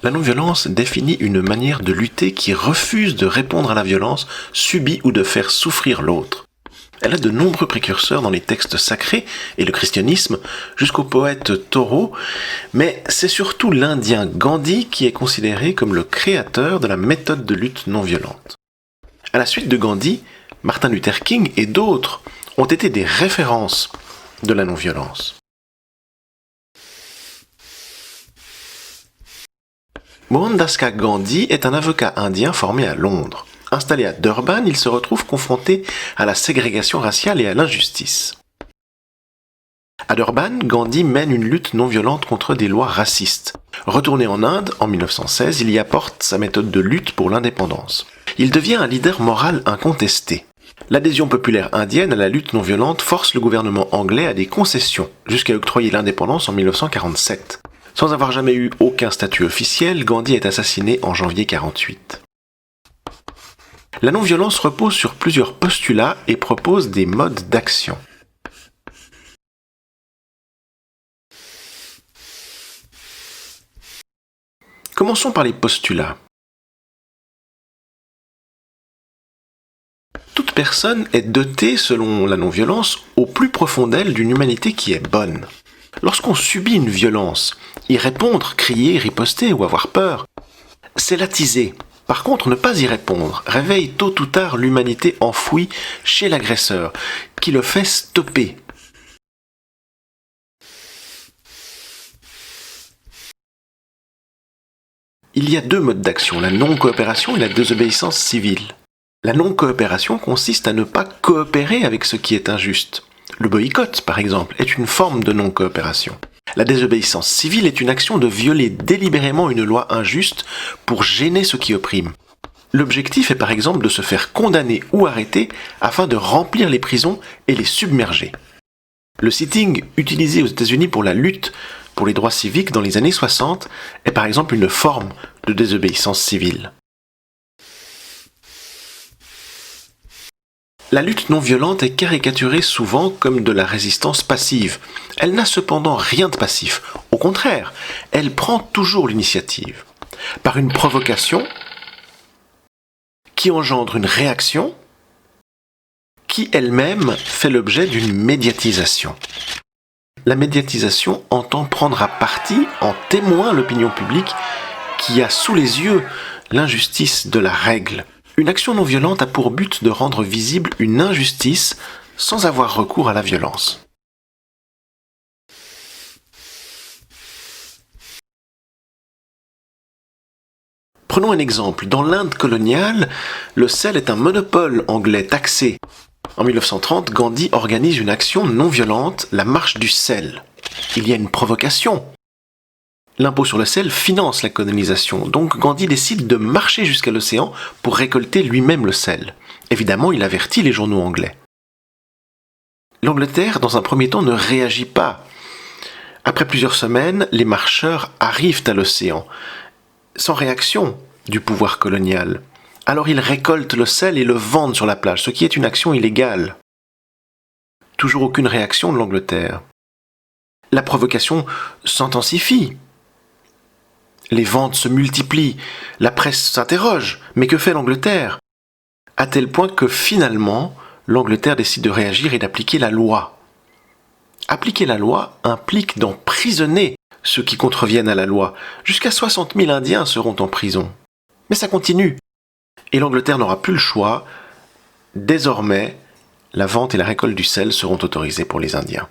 La non-violence définit une manière de lutter qui refuse de répondre à la violence subie ou de faire souffrir l'autre. Elle a de nombreux précurseurs dans les textes sacrés et le christianisme, jusqu'au poète Thoreau, mais c'est surtout l'Indien Gandhi qui est considéré comme le créateur de la méthode de lutte non violente. À la suite de Gandhi, Martin Luther King et d'autres ont été des références de la non-violence. Mohandas Gandhi est un avocat indien formé à Londres. Installé à Durban, il se retrouve confronté à la ségrégation raciale et à l'injustice. À Durban, Gandhi mène une lutte non violente contre des lois racistes. Retourné en Inde, en 1916, il y apporte sa méthode de lutte pour l'indépendance. Il devient un leader moral incontesté. L'adhésion populaire indienne à la lutte non violente force le gouvernement anglais à des concessions, jusqu'à octroyer l'indépendance en 1947. Sans avoir jamais eu aucun statut officiel, Gandhi est assassiné en janvier 1948. La non-violence repose sur plusieurs postulats et propose des modes d'action. Commençons par les postulats. Toute personne est dotée, selon la non-violence, au plus profond d'elle d'une humanité qui est bonne. Lorsqu'on subit une violence, y répondre, crier, riposter ou avoir peur, c'est l'attiser. Par contre, ne pas y répondre réveille tôt ou tard l'humanité enfouie chez l'agresseur, qui le fait stopper. Il y a deux modes d'action, la non-coopération et la désobéissance civile. La non-coopération consiste à ne pas coopérer avec ce qui est injuste. Le boycott, par exemple, est une forme de non-coopération. La désobéissance civile est une action de violer délibérément une loi injuste pour gêner ceux qui oppriment. L'objectif est par exemple de se faire condamner ou arrêter afin de remplir les prisons et les submerger. Le sitting utilisé aux États-Unis pour la lutte pour les droits civiques dans les années 60 est par exemple une forme de désobéissance civile. La lutte non violente est caricaturée souvent comme de la résistance passive. Elle n'a cependant rien de passif. Au contraire, elle prend toujours l'initiative. Par une provocation qui engendre une réaction qui elle-même fait l'objet d'une médiatisation. La médiatisation entend prendre à partie, en témoin, l'opinion publique qui a sous les yeux l'injustice de la règle. Une action non violente a pour but de rendre visible une injustice sans avoir recours à la violence. Prenons un exemple. Dans l'Inde coloniale, le sel est un monopole anglais taxé. En 1930, Gandhi organise une action non violente, la marche du sel. Il y a une provocation. L'impôt sur le sel finance la colonisation, donc Gandhi décide de marcher jusqu'à l'océan pour récolter lui-même le sel. Évidemment, il avertit les journaux anglais. L'Angleterre, dans un premier temps, ne réagit pas. Après plusieurs semaines, les marcheurs arrivent à l'océan, sans réaction du pouvoir colonial. Alors ils récoltent le sel et le vendent sur la plage, ce qui est une action illégale. Toujours aucune réaction de l'Angleterre. La provocation s'intensifie. Les ventes se multiplient, la presse s'interroge, mais que fait l'Angleterre? À tel point que finalement, l'Angleterre décide de réagir et d'appliquer la loi. Appliquer la loi implique d'emprisonner ceux qui contreviennent à la loi. Jusqu'à 60 000 Indiens seront en prison. Mais ça continue. Et l'Angleterre n'aura plus le choix. Désormais, la vente et la récolte du sel seront autorisées pour les Indiens.